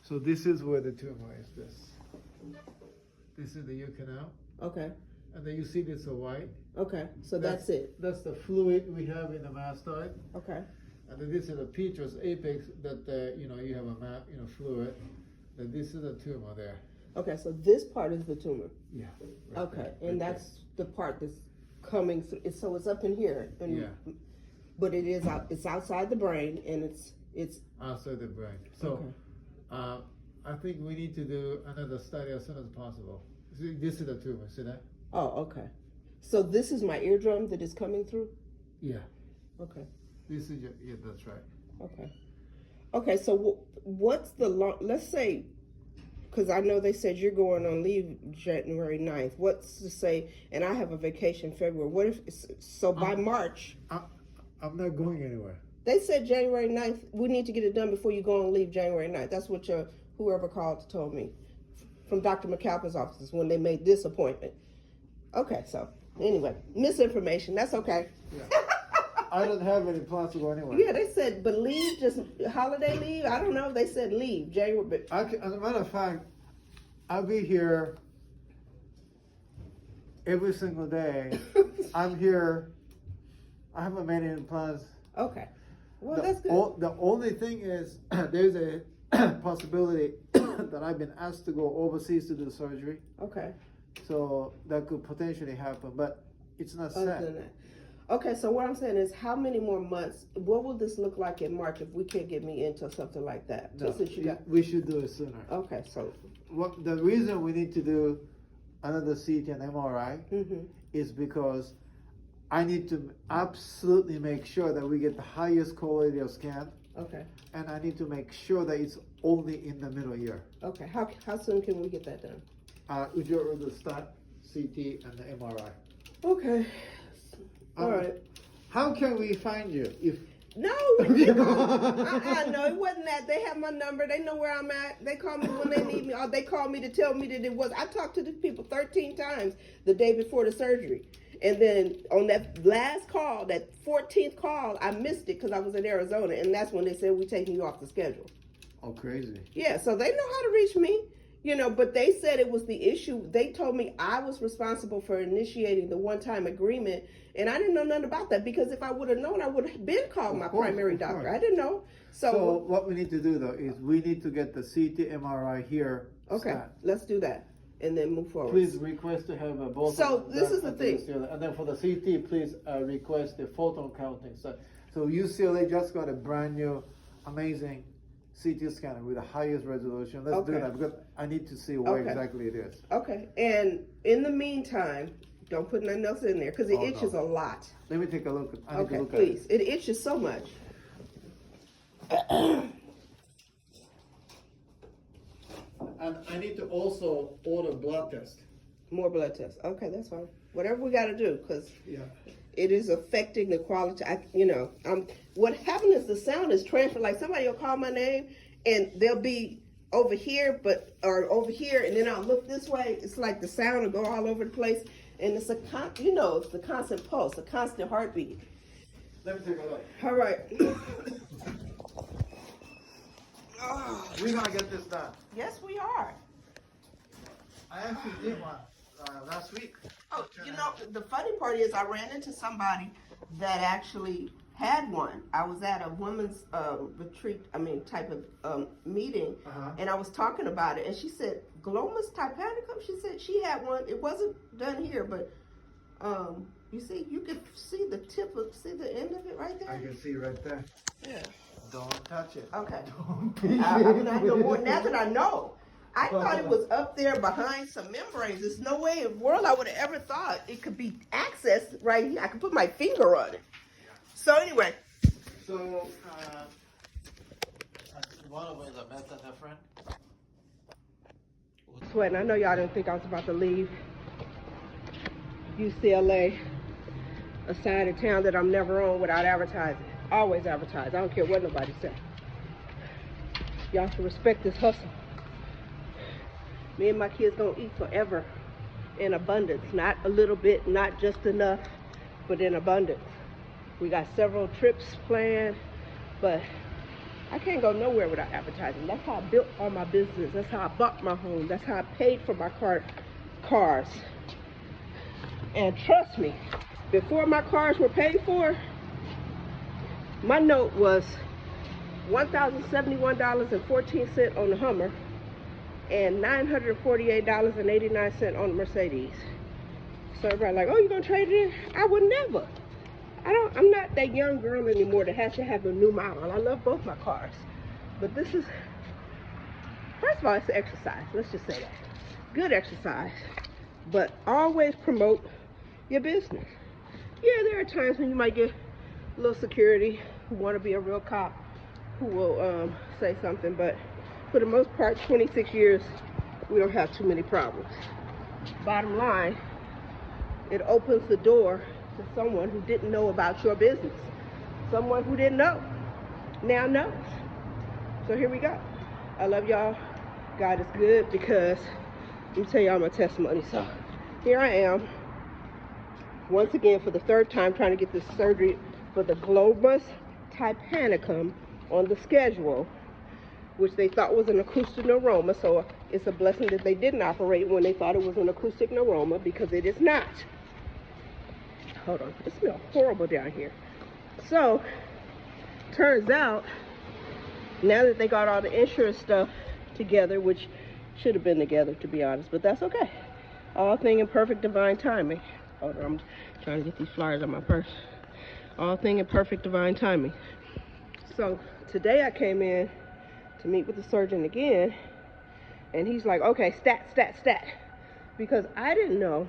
So this is where the tumor is. This is the U canal. Okay. And then you see this white. Okay. So that's it. That's the fluid we have in the mastoid. Okay. And then this is the petrous apex that you have a fluid. Then this is the tumor there. Okay. So this part is the tumor. Yeah. Right okay. There, and that's the part that's coming through. So it's up in here. And, yeah. But it is out. It's outside the brain, and it's outside the brain. So, okay. I think we need to do another study as soon as possible. See, this is the tumor. See that? Oh, okay. So this is my eardrum that is coming through? Yeah. Okay. This is yeah, that's right. Okay. Okay, so what's the let's say, because I know they said you're going on leave January 9th. What's to say, and I have a vacation February. What if, so by March. I'm not going anywhere. They said January 9th, we need to get it done before you go on leave January 9th. That's what whoever called told me from Dr. McAlpin's office when they made this appointment. Okay, so anyway, misinformation. That's okay. Yeah. I don't have any plans to go anywhere. Yeah, they said, but leave, just holiday leave. I don't know. They said leave January. But as a matter of fact, I'll be here every single day. I'm here. I haven't made any plans. Okay. Well, that's good. The only thing is, there's a possibility that I've been asked to go overseas to do surgery. Okay. So that could potentially happen, but it's not set. Okay, so what I'm saying is, how many more months? What will this look like in March if we can't get me into something like that? No, we should do it sooner. Okay, so the reason we need to do another CT and MRI is because I need to absolutely make sure that we get the highest quality of scan. Okay. And I need to make sure that it's only in the middle ear. Okay. How soon can we get that done? Would you rather start CT and the MRI? Okay. All right. How can we find you if? No, no, it wasn't that. They have my number. They know where I'm at. They call me when they need me, or they call me to tell me that it was. I talked to these people 13 times the day before the surgery. And then on that last call, that 14th call, I missed it because I was in Arizona. And that's when they said, we're taking you off the schedule. Oh, crazy. Yeah, so they know how to reach me, but they said it was the issue. They told me I was responsible for initiating the one-time agreement. And I didn't know nothing about that because if I would have known, I would have been called my primary doctor. I didn't know. So what we need to do, though, is we need to get the CT MRI here. Okay, let's do that. And then move forward. Please request to have both. So this is the thing. And then for the CT, please request the photon counting. So UCLA just got a brand new, amazing CT scanner with the highest resolution. Let's do that because I need to see where exactly it is. Okay. And in the meantime, don't put nothing else in there because it itches a lot. Let me take a look. I need to look please. At it itches so much. And I need to also order blood test. More blood tests. Okay, that's fine. Whatever we got to do, because it is affecting the quality. What happened is the sound is transferred. Like somebody will call my name, and they'll be over here, or over here, and then I'll look this way. It's like the sound will go all over the place, and it's it's the constant pulse, a constant heartbeat. Let me take a look. All right. We're gonna get this done. Yes, we are. I actually did one last week. Oh, the funny part is I ran into somebody that actually had one. I was at a women's retreat, type of meeting, and I was talking about it, and she said, Glomus Tympanicum, she said she had one. It wasn't done here, but you can see the see the end of it right there? I can see right there. Yeah. Don't touch it. Okay. Don't be I'm not no more. Now that I know, I thought it was up there behind some membranes. There's no way in the world I would have ever thought it could be accessed right here. I could put my finger on it. So anyway. So, one of them is a methamphetamine. Sweating. I know y'all didn't think I was about to leave UCLA, a side of town that I'm never on without advertising. Always advertise. I don't care what nobody says. Y'all should respect this hustle. Me and my kids gonna eat forever in abundance. Not a little bit, not just enough, but in abundance. We got several trips planned, but I can't go nowhere without advertising. That's how I built all my business. That's how I bought my home. That's how I paid for my cars. And trust me, before my cars were paid for, my note was $1,071.14 on the Hummer and $948.89 on the Mercedes. So everybody like, oh, you gonna trade it in? I would never. I'm not that young girl anymore that has to have a new model. I love both my cars. But this is, first of all, it's exercise. Let's just say that. Good exercise. But always promote your business. Yeah, there are times when you might get a little security who want to be a real cop who will say something. But for the most part, 26 years, we don't have too many problems. Bottom line, it opens the door to someone who didn't know about your business. Someone who didn't know now knows. So here we go. I love y'all. God is good, because let me tell y'all my testimony. So here I am, once again for the third time, trying to get this surgery for the Glomus Tympanicum on the schedule, which they thought was an acoustic neuroma. So it's a blessing that they didn't operate when they thought it was an acoustic neuroma, because it is not. Hold on, it smells horrible down here. So, turns out, now that they got all the insurance stuff together, which should have been together, to be honest, but that's okay. All thing in perfect divine timing. Hold on, I'm trying to get these flyers on my purse. All thing in perfect divine timing. So, today I came in to meet with the surgeon again, and he's like, okay, stat. Because I didn't know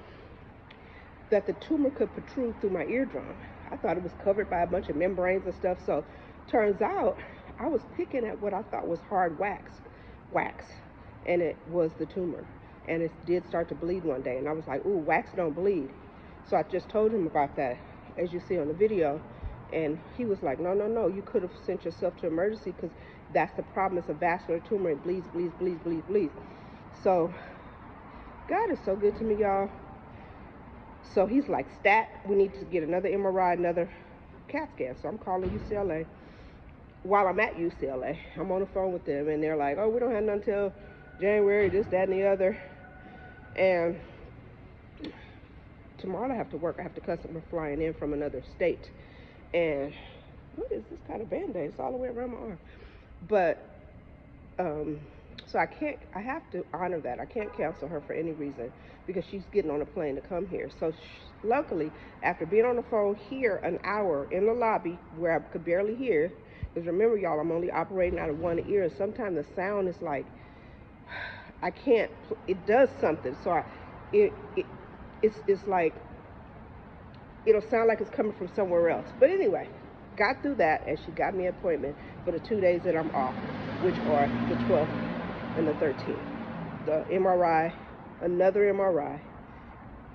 that the tumor could protrude through my eardrum. I thought it was covered by a bunch of membranes and stuff. So turns out I was picking at what I thought was hard wax, and it was the tumor. And it did start to bleed one day, and I was like, ooh, wax don't bleed. So I just told him about that, as you see on the video, and he was like, no, you could have sent yourself to emergency, because that's the problem. It's a vascular tumor. It bleeds. So God is so good to me, y'all. So he's like, stat, we need to get another MRI, another CAT scan. So I'm calling UCLA. While I'm at UCLA, I'm on the phone with them, and they're like, oh, we don't have none until January, this, that, and the other. And tomorrow I have to work. I have a customer flying in from another state. And what is this kind of Band-Aid? It's all the way around my arm. But, so I have to honor that. I can't cancel her for any reason, because she's getting on a plane to come here. So luckily, after being on the phone here an hour in the lobby where I could barely hear, because remember, y'all, I'm only operating out of one ear, and sometimes the sound is like, I can't, it does something. So it's like, it'll sound like it's coming from somewhere else. But anyway, got through that, and she got me an appointment for the 2 days that I'm off, which are the 12th and the 13th. The MRI, another MRI,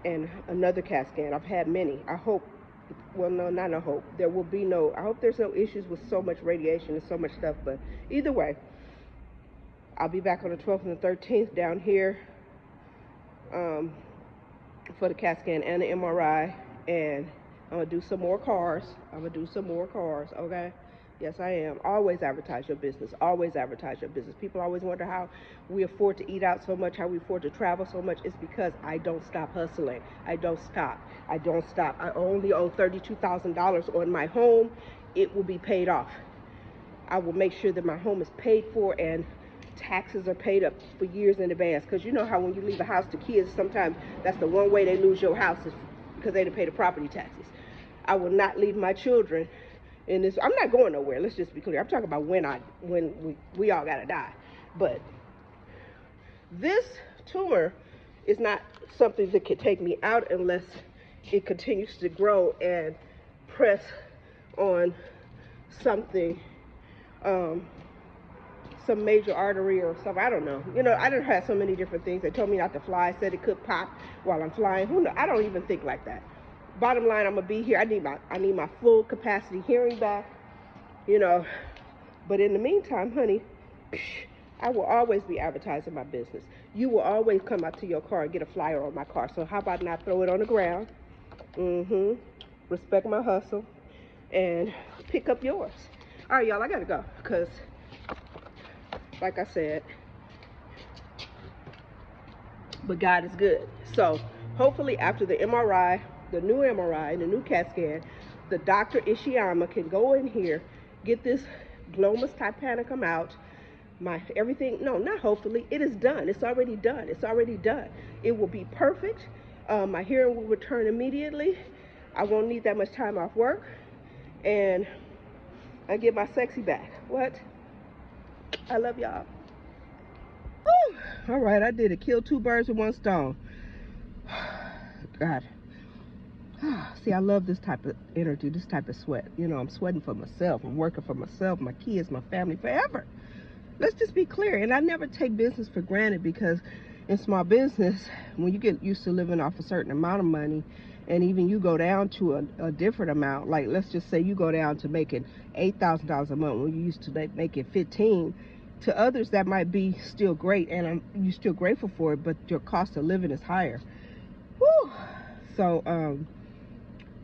and another CAT scan. I've had many. I hope, well, no, not a hope. There will be no, I hope there's no issues with so much radiation and so much stuff, but either way, I'll be back on the 12th and the 13th down here for the CAT scan and the MRI, and I'm gonna do some more cars. Okay? Yes, I am. Always advertise your business. Always advertise your business. People always wonder how we afford to eat out so much, how we afford to travel so much. It's because I don't stop hustling. I don't stop. I only owe $32,000 on my home. It will be paid off. I will make sure that my home is paid for and taxes are paid up for years in advance. Because you know how when you leave a house to kids, sometimes that's the one way they lose your house, is because they didn't pay the property taxes. I will not leave my children in this. I'm not going nowhere. Let's just be clear. I'm talking about when we all gotta die. But this tumor is not something that can take me out unless it continues to grow and press on something, some major artery or something. I don't know. You know, I done had so many different things. They told me not to fly. Said it could pop while I'm flying. Who knows? I don't even think like that. Bottom line, I'm gonna be here. I need my full capacity hearing back, you know. But in the meantime, honey, I will always be advertising my business. You will always come out to your car and get a flyer on my car. So how about not throw it on the ground? Respect my hustle and pick up yours. All right, y'all, I gotta go because like I said. But God is good. So hopefully after the MRI, the new MRI, the new CAT scan, the Dr. Ishiyama can go in here, get this Glomus Tympanicum out. My everything, no, not hopefully, it is done. It's already done. It's already done. It will be perfect. My hearing will return immediately. I won't need that much time off work. And I get my sexy back. What? I love y'all. All right, I did it. Kill 2 birds with 1 stone. God. See, I love this type of energy, this type of sweat. You know, I'm sweating for myself. I'm working for myself, my kids, my family, forever. Let's just be clear. And I never take business for granted, because in small business, when you get used to living off a certain amount of money, and even you go down to a different amount, like let's just say you go down to making $8,000 a month when you used to making 15. To others, that might be still great, and you're still grateful for it, but your cost of living is higher. Whew. So,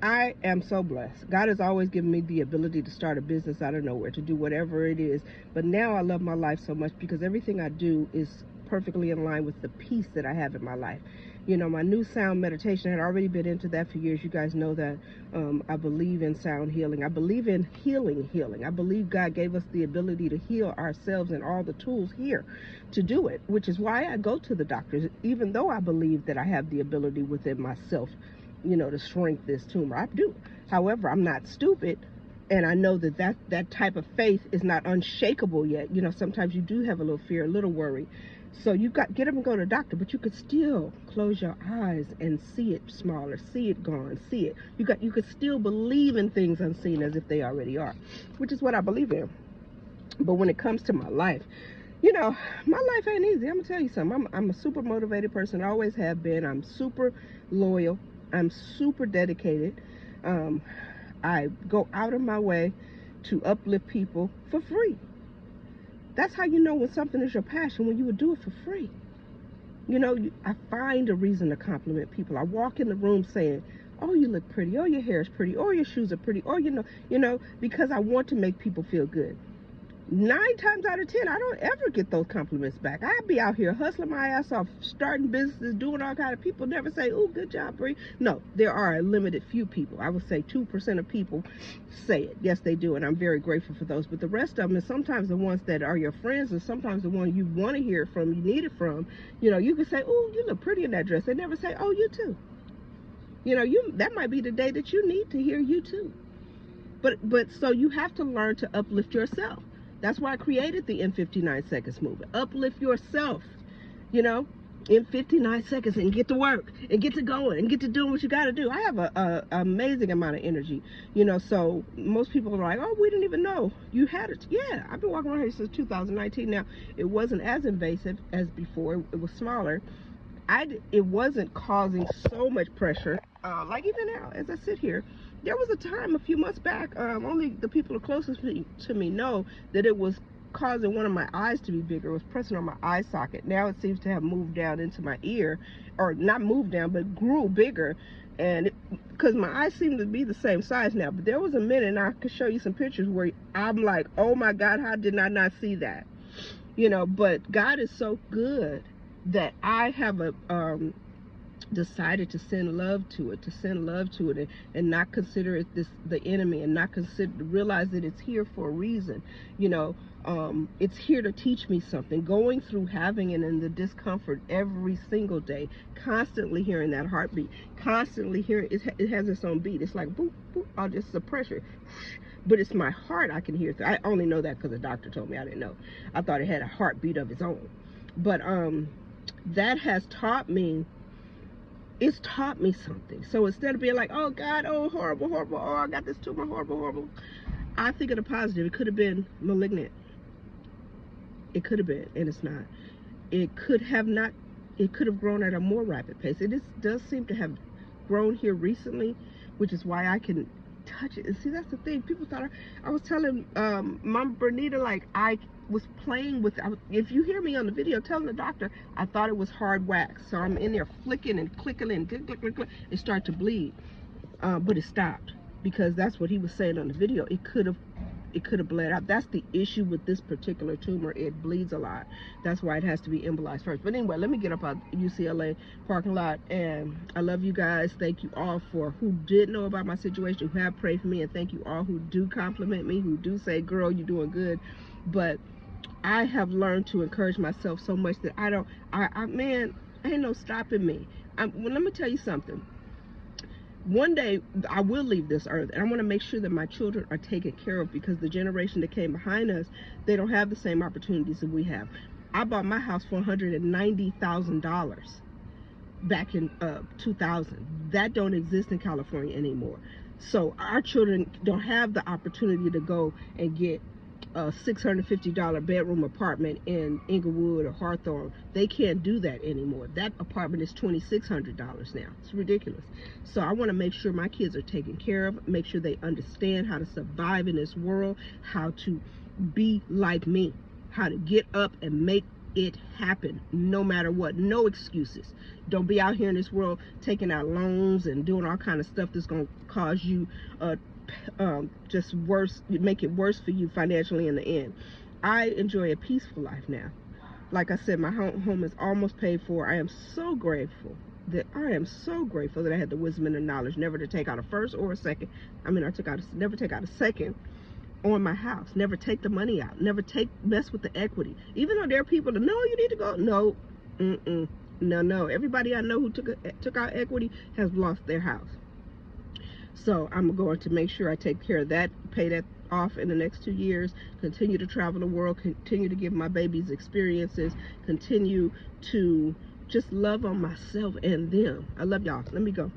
I am so blessed. God has always given me the ability to start a business out of nowhere, to do whatever it is. But now I love my life so much because everything I do is perfectly in line with the peace that I have in my life. You know, my new sound meditation, I had already been into that for years. You guys know that I believe in sound healing. I believe in healing. I believe God gave us the ability to heal ourselves and all the tools here to do it, which is why I go to the doctors, even though I believe that I have the ability within myself, you know, to shrink this tumor. I do. However, I'm not stupid, and I know that type of faith is not unshakable yet. You know, sometimes you do have a little fear, a little worry. So you got get up and go to the doctor, but you could still close your eyes and see it smaller, see it gone, see it. You could still believe in things unseen as if they already are, which is what I believe in. But when it comes to my life, you know, my life ain't easy. I'm gonna tell you something. I'm a super motivated person. I always have been. I'm super loyal. I'm super dedicated. I go out of my way to uplift people for free. That's how you know when something is your passion, when you would do it for free. You know, I find a reason to compliment people. I walk in the room saying, oh, you look pretty, oh, your hair is pretty, or your shoes are pretty, or, you know, because I want to make people feel good. 9 times out of 10, I don't ever get those compliments back. I'd be out here hustling my ass off, starting businesses, doing all kinds of people never say, oh, good job, Bree. No, there are a limited few people. I would say 2% of people say it. Yes, they do, and I'm very grateful for those. But the rest of them, and sometimes the ones that are your friends, and sometimes the one you want to hear from, you need it from, you know, you can say, oh, you look pretty in that dress. They never say, oh, you too. You know, that might be the day that you need to hear you too. But so you have to learn to uplift yourself. That's why I created the in 59 seconds movement. Uplift yourself, you know, in 59 seconds, and get to work and get to going and get to doing what you got to do. I have a amazing amount of energy, you know, so most people are like, oh, we didn't even know you had it. Yeah, I've been walking around here since 2019. Now, it wasn't as invasive as before. It was smaller. It wasn't causing so much pressure, like even now, as I sit here. There was a time a few months back, only the people closest to me know that it was causing one of my eyes to be bigger. It was pressing on my eye socket. Now it seems to have moved down into my ear, or not moved down, but grew bigger. And because my eyes seem to be the same size now, but there was a minute, and I could show you some pictures where I'm like, oh my God, how did I not see that? You know, but God is so good that I have decided to send love to it, and not consider it the enemy, and not realize that it's here for a reason. You know, it's here to teach me something. Going through having it in the discomfort every single day, constantly hearing that heartbeat, constantly hearing it has its own beat. It's like boop boop, all just the pressure. But it's my heart I can hear through. I only know that because the doctor told me. I didn't know. I thought it had a heartbeat of its own. But that has taught me. It's taught me something. So instead of being like, oh God, oh horrible, horrible, oh I got this tumor, horrible, horrible, I think of the positive. It could have been malignant. It could have been, and it's not. It could have not. It could have grown at a more rapid pace. Does seem to have grown here recently, which is why I can touch it. And see, that's the thing. People thought I was telling Mama Bernita, like, I was playing with, if you hear me on the video telling the doctor, I thought it was hard wax. So I'm in there flicking and clicking and click, click, click, click. It started to bleed, but it stopped, because that's what he was saying on the video. It could have it could have bled out. That's the issue with this particular tumor. It bleeds a lot. That's why it has to be embolized first. But anyway, let me get up out UCLA parking lot. And I love you guys. Thank you all for who did know about my situation, who have prayed for me. And thank you all who do compliment me, who do say, girl, you're doing good. But I have learned to encourage myself so much that man, ain't no stopping me. Well, let me tell you something. One day I will leave this earth, and I want to make sure that my children are taken care of, because the generation that came behind us, they don't have the same opportunities that we have. I bought my house for $190,000 back in 2000. That don't exist in California anymore. So our children don't have the opportunity to go and get a $650 bedroom apartment in Inglewood or Hawthorne. They can't do that anymore. That apartment is $2,600 now. It's ridiculous. So I want to make sure my kids are taken care of, make sure they understand how to survive in this world, how to be like me, how to get up and make it happen no matter what. No excuses. Don't be out here in this world taking out loans and doing all kind of stuff that's going to cause you just worse, make it worse for you financially in the end. I enjoy a peaceful life now. Like I said, my home is almost paid for. I am so grateful that I had the wisdom and the knowledge never to take out a first or a second. I mean, never take out a second on my house. Never take the money out. Never mess with the equity. Even though there are people that, no, you need to go. No, no. Everybody I know who took out equity has lost their house. So I'm going to make sure I take care of that, pay that off in the next 2 years, continue to travel the world, continue to give my babies experiences, continue to just love on myself and them. I love y'all. Let me go.